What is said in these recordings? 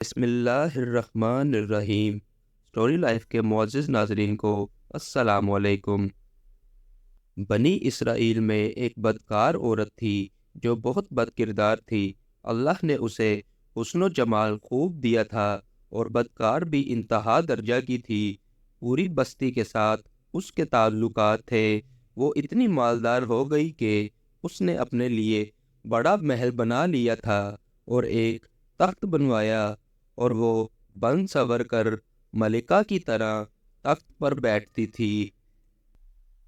بسم اللہ الرحمن الرحیم۔ اسٹوری لائف کے معزز ناظرین کو السلام علیکم۔ بنی اسرائیل میں ایک بدکار عورت تھی جو بہت بد کردار تھی۔ اللہ نے اسے حسن و جمال خوب دیا تھا اور بدکار بھی انتہا درجہ کی تھی۔ پوری بستی کے ساتھ اس کے تعلقات تھے۔ وہ اتنی مالدار ہو گئی کہ اس نے اپنے لیے بڑا محل بنا لیا تھا اور ایک تخت بنوایا، اور وہ بن سنور کر ملکہ کی طرح تخت پر بیٹھتی تھی،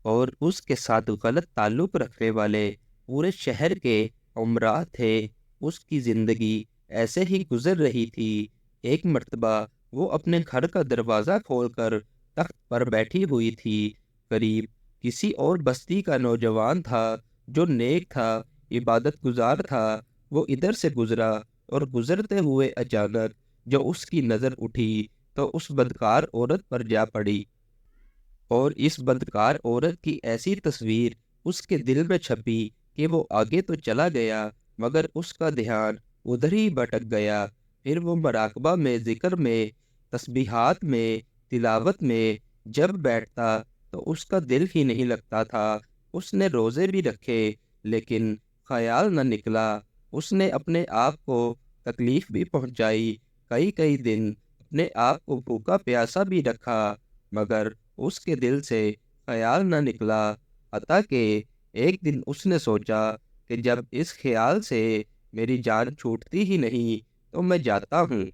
اور اس کے ساتھ غلط تعلق رکھنے والے پورے شہر کے امراء تھے۔ اس کی زندگی ایسے ہی گزر رہی تھی۔ ایک مرتبہ وہ اپنے گھر کا دروازہ کھول کر تخت پر بیٹھی ہوئی تھی۔ قریب کسی اور بستی کا نوجوان تھا جو نیک تھا، عبادت گزار تھا۔ وہ ادھر سے گزرا اور گزرتے ہوئے اچانک جو اس کی نظر اٹھی تو اس بدکار عورت پر جا پڑی، اور اس بدکار عورت کی ایسی تصویر اس کے دل میں چھپی کہ وہ آگے تو چلا گیا مگر اس کا دھیان ادھر ہی بھٹک گیا۔ پھر وہ مراقبہ میں، ذکر میں، تسبیحات میں، تلاوت میں جب بیٹھتا تو اس کا دل ہی نہیں لگتا تھا۔ اس نے روزے بھی رکھے لیکن خیال نہ نکلا۔ اس نے اپنے آپ کو تکلیف بھی پہنچائی، کئی دن اپنے آپ کو بھوکا پیاسا بھی رکھا مگر اس کے دل سے خیال نہ نکلا۔ حتیٰ کہ ایک دن اس نے سوچا کہ جب اس خیال سے میری جان چھوٹتی ہی نہیں تو میں جاتا ہوں۔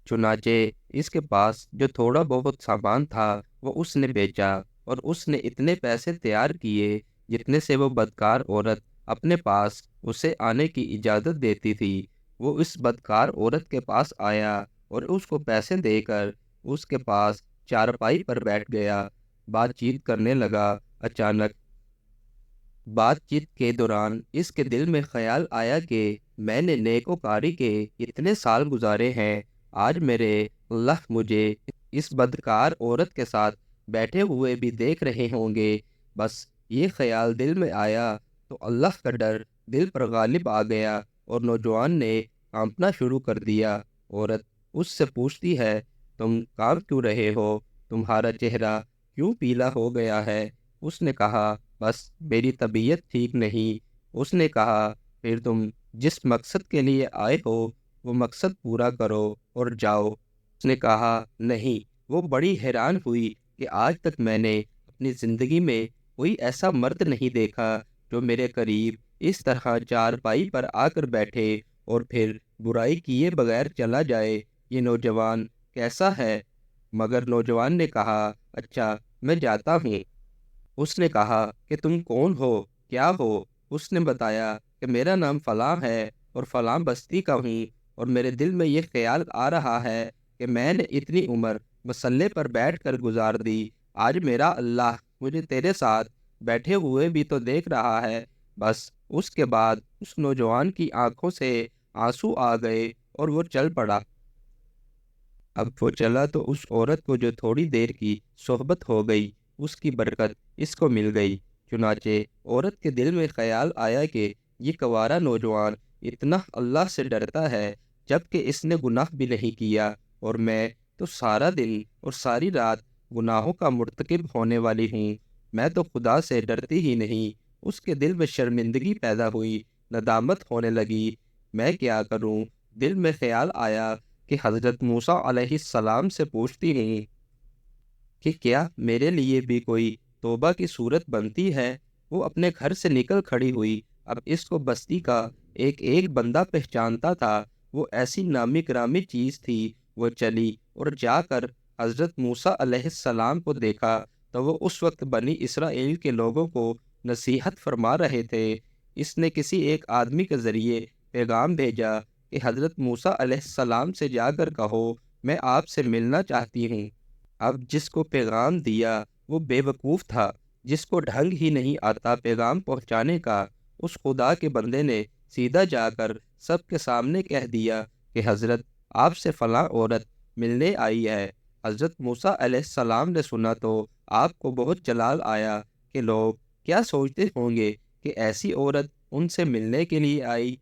چنانچہ اس کے پاس جو تھوڑا بہت سامان تھا وہ اس نے بیچا، اور اس نے اتنے پیسے تیار کیے جتنے سے وہ بدکار عورت اپنے پاس اسے آنے کی اجازت دیتی تھی۔ وہ اس بدکار عورت کے پاس آیا اور اس کو پیسے دے کر اس کے پاس چارپائی پر بیٹھ گیا، بات چیت کرنے لگا۔ اچانک بات چیت کے دوران اس کے دل میں خیال آیا کہ میں نے نیکوکاری کے اتنے سال گزارے ہیں، آج میرے اللہ مجھے اس بدکار عورت کے ساتھ بیٹھے ہوئے بھی دیکھ رہے ہوں گے۔ بس یہ خیال دل میں آیا تو اللہ کا ڈر دل پر غالب آ گیا اور نوجوان نے کانپنا شروع کر دیا۔ عورت اس سے پوچھتی ہے، تم کانپ کیوں رہے ہو؟ تمہارا چہرہ کیوں پیلا ہو گیا ہے؟ اس نے کہا، بس میری طبیعت ٹھیک نہیں۔ اس نے کہا، پھر تم جس مقصد کے لیے آئے ہو وہ مقصد پورا کرو اور جاؤ۔ اس نے کہا، نہیں۔ وہ بڑی حیران ہوئی کہ آج تک میں نے اپنی زندگی میں کوئی ایسا مرد نہیں دیکھا جو میرے قریب اس طرح چارپائی پر آ کر بیٹھے اور پھر برائی کیے بغیر چلا جائے۔ یہ نوجوان کیسا ہے؟ مگر نوجوان نے کہا، اچھا میں جاتا ہوں۔ اس نے کہا کہ تم کون ہو، کیا ہو؟ اس نے بتایا کہ میرا نام فلاں ہے اور فلاں بستی کا ہوں، اور میرے دل میں یہ خیال آ رہا ہے کہ میں نے اتنی عمر مسلے پر بیٹھ کر گزار دی، آج میرا اللہ مجھے تیرے ساتھ بیٹھے ہوئے بھی تو دیکھ رہا ہے۔ بس اس کے بعد اس نوجوان کی آنکھوں سے آنسو آ گئے اور وہ چل پڑا۔ اب وہ چلا تو اس عورت کو جو تھوڑی دیر کی صحبت ہو گئی اس کی برکت اس کو مل گئی۔ چنانچہ عورت کے دل میں خیال آیا کہ یہ کنوارا نوجوان اتنا اللہ سے ڈرتا ہے جبکہ اس نے گناہ بھی نہیں کیا، اور میں تو سارا دن اور ساری رات گناہوں کا مرتکب ہونے والی ہوں، میں تو خدا سے ڈرتی ہی نہیں۔ اس کے دل میں شرمندگی پیدا ہوئی، ندامت ہونے لگی، میں کیا کروں؟ دل میں خیال آیا کہ حضرت موسیٰ علیہ السلام سے پوچھتی ہوں کہ کیا میرے لیے بھی کوئی توبہ کی صورت بنتی ہے۔ وہ اپنے گھر سے نکل کھڑی ہوئی۔ اب اس کو بستی کا ایک ایک بندہ پہچانتا تھا، وہ ایسی نامی گرامی چیز تھی۔ وہ چلی اور جا کر حضرت موسیٰ علیہ السلام کو دیکھا تو وہ اس وقت بنی اسرائیل کے لوگوں کو نصیحت فرما رہے تھے۔ اس نے کسی ایک آدمی کے ذریعے پیغام بھیجا کہ حضرت موسیٰ علیہ السلام سے جا کر کہو میں آپ سے ملنا چاہتی ہوں۔ اب جس کو پیغام دیا وہ بے وقوف تھا، جس کو ڈھنگ ہی نہیں آتا پیغام پہنچانے کا۔ اس خدا کے بندے نے سیدھا جا کر سب کے سامنے کہہ دیا کہ حضرت آپ سے فلاں عورت ملنے آئی ہے۔ حضرت موسیٰ علیہ السلام نے سنا تو آپ کو بہت جلال آیا کہ لوگ کیا سوچتے ہوں گے کہ ایسی عورت ان سے ملنے کے لیے آئی۔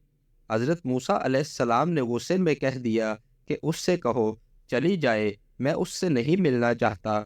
حضرت موسیٰ علیہ السلام نے غصے میں کہہ دیا کہ اس سے کہو چلی جائے، میں اس سے نہیں ملنا چاہتا۔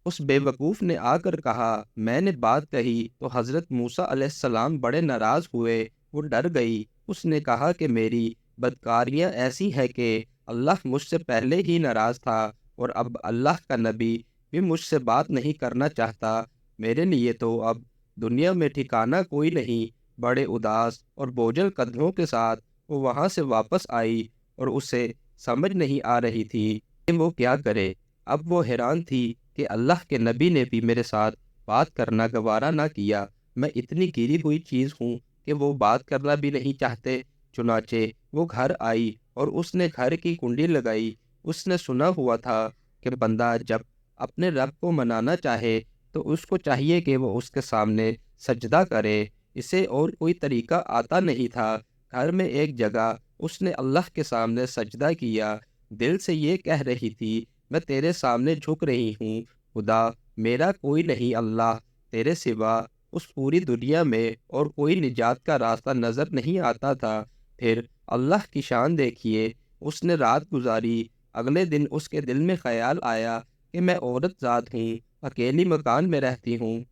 اس بے وقوف نے آ کر کہا، میں نے بات کہی تو حضرت موسیٰ علیہ السلام بڑے ناراض ہوئے، وہ ڈر گئی۔ اس نے کہا کہ میری بدکاریاں ایسی ہے کہ اللہ مجھ سے پہلے ہی ناراض تھا، اور اب اللہ کا نبی بھی مجھ سے بات نہیں کرنا چاہتا۔ میرے لیے تو اب دنیا میں ٹھکانہ کوئی نہیں۔ بڑے اداس اور بوجھل قدموں کے ساتھ وہ وہاں سے واپس آئی، اور اسے سمجھ نہیں آ رہی تھی کہ وہ کیا کرے۔ اب وہ حیران تھی کہ اللہ کے نبی نے بھی میرے ساتھ بات کرنا گوارا نہ کیا۔ میں اتنی گری ہوئی چیز ہوں کہ وہ بات کرنا بھی نہیں چاہتے۔ چنانچہ وہ گھر آئی اور اس نے گھر کی کنڈی لگائی۔ اس نے سنا ہوا تھا کہ بندہ جب اپنے رب کو منانا چاہے تو اس کو چاہیے کہ وہ اس کے سامنے سجدہ کرے۔ اسے اور کوئی طریقہ آتا نہیں تھا۔ گھر میں ایک جگہ اس نے اللہ کے سامنے سجدہ کیا، دل سے یہ کہہ رہی تھی، میں تیرے سامنے جھک رہی ہوں، خدا میرا کوئی نہیں اللہ تیرے سوا۔ اس پوری دنیا میں اور کوئی نجات کا راستہ نظر نہیں آتا تھا۔ پھر اللہ کی شان دیکھیے، اس نے رات گزاری۔ اگلے دن اس کے دل میں خیال آیا کہ میں عورت ذات ہوں، اکیلی مکان میں رہتی ہوں،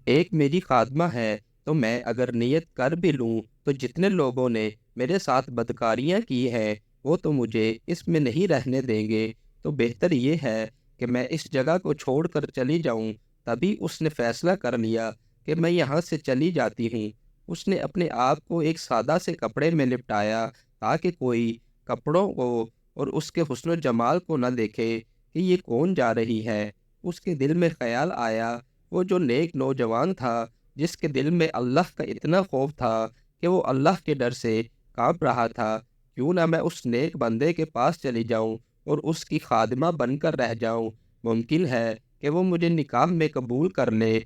ایک میری خادمہ ہے، تو میں اگر نیت کر بھی لوں تو جتنے لوگوں نے میرے ساتھ بدکاریاں کی ہیں وہ تو مجھے اس میں نہیں رہنے دیں گے، تو بہتر یہ ہے کہ میں اس جگہ کو چھوڑ کر چلی جاؤں۔ تبھی اس نے فیصلہ کر لیا کہ میں یہاں سے چلی جاتی ہوں۔ اس نے اپنے آپ کو ایک سادہ سے کپڑے میں لپٹایا تاکہ کوئی کپڑوں کو اور اس کے حسن و جمال کو نہ دیکھے کہ یہ کون جا رہی ہے۔ اس کے دل میں خیال آیا، وہ جو نیک نوجوان تھا جس کے دل میں اللہ کا اتنا خوف تھا کہ وہ اللہ کے ڈر سے کانپ رہا تھا، کیوں نہ میں اس نیک بندے کے پاس چلی جاؤں اور اس کی خادمہ بن کر رہ جاؤں، ممکن ہے کہ وہ مجھے نکاح میں قبول کر لے۔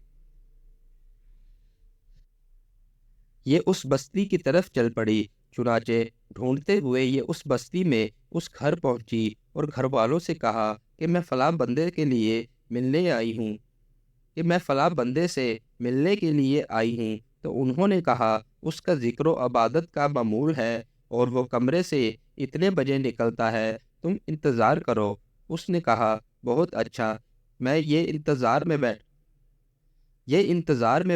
یہ اس بستی کی طرف چل پڑی۔ چنانچہ ڈھونڈتے ہوئے یہ اس بستی میں اس گھر پہنچی اور گھر والوں سے کہا کہ میں فلاں بندے کے لیے ملنے آئی ہوں، تو انہوں نے کہا اس کا ذکر و عبادت کا معمول ہے اور وہ کمرے سے اتنے بجے نکلتا ہے، تم انتظار کرو۔ اس نے کہا بہت اچھا، میں یہ انتظار میں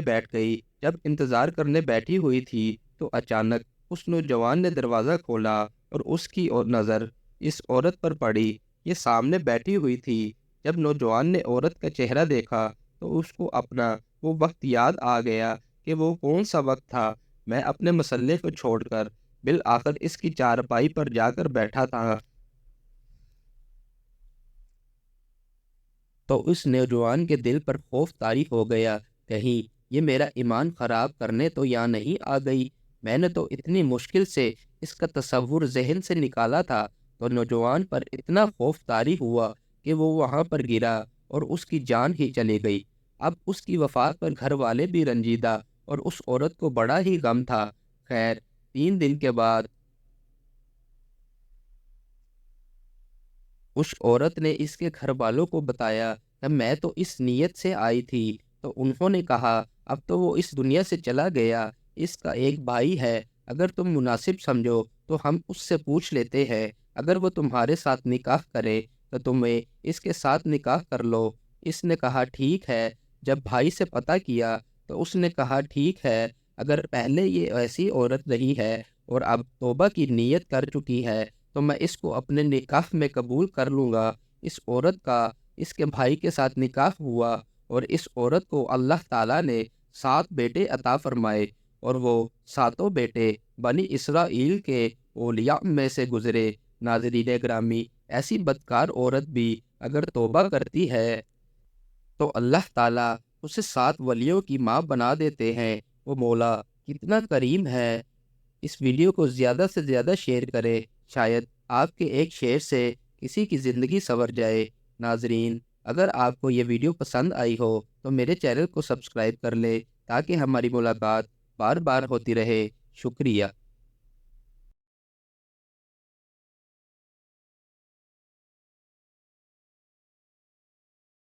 بیٹھ گئی۔ جب انتظار کرنے بیٹھی ہوئی تھی تو اچانک اس نوجوان نے دروازہ کھولا اور اس کی نظر اس عورت پر پڑی، یہ سامنے بیٹھی ہوئی تھی۔ جب نوجوان نے عورت کا چہرہ دیکھا تو اس کو اپنا وہ وقت یاد آ گیا کہ وہ کون سا وقت تھا۔ میں اپنے مسئلے کو چھوڑ کر بالآخر اس کی چارپائی پر جا کر بیٹھا تھا، تو اس نوجوان کے دل پر خوف طاری ہو گیا، کہیں یہ میرا ایمان خراب کرنے تو یہاں نہیں آ گئی۔ میں نے تو اتنی مشکل سے اس کا تصور ذہن سے نکالا تھا، تو نوجوان پر اتنا خوف طاری ہوا کہ وہ وہاں پر گرا اور اس کی جان ہی چلی گئی۔ اب اس کی وفات پر گھر والے بھی رنجیدہ اور اس عورت کو بڑا ہی غم تھا۔ خیر 3 دن کے بعد اس عورت نے اس کے گھر والوں کو بتایا کہ میں تو اس نیت سے آئی تھی، تو انہوں نے کہا اب تو وہ اس دنیا سے چلا گیا، اس کا ایک بھائی ہے، اگر تم مناسب سمجھو تو ہم اس سے پوچھ لیتے ہیں، اگر وہ تمہارے ساتھ نکاح کرے تو تمہیں اس کے ساتھ نکاح کر لو۔ اس نے کہا ٹھیک ہے۔ جب بھائی سے پتہ کیا تو اس نے کہا ٹھیک ہے، اگر پہلے یہ ایسی عورت رہی ہے اور اب توبہ کی نیت کر چکی ہے تو میں اس کو اپنے نکاح میں قبول کر لوں گا۔ اس عورت کا اس کے بھائی کے ساتھ نکاح ہوا اور اس عورت کو اللہ تعالیٰ نے 7 بیٹے عطا فرمائے، اور وہ 7 بیٹے بنی اسرائیل کے اولیاء میں سے گزرے۔ ناظرین گرامی، ایسی بدکار عورت بھی اگر توبہ کرتی ہے تو اللہ تعالیٰ اسے 7 ولیوں کی ماں بنا دیتے ہیں۔ وہ مولا کتنا کریم ہے۔ اس ویڈیو کو زیادہ سے زیادہ شیئر کریں، شاید آپ کے ایک شیئر سے کسی کی زندگی سنور جائے۔ ناظرین، اگر آپ کو یہ ویڈیو پسند آئی ہو تو میرے چینل کو سبسکرائب کر لیں تاکہ ہماری ملاقات بار بار ہوتی رہے۔ شکریہ۔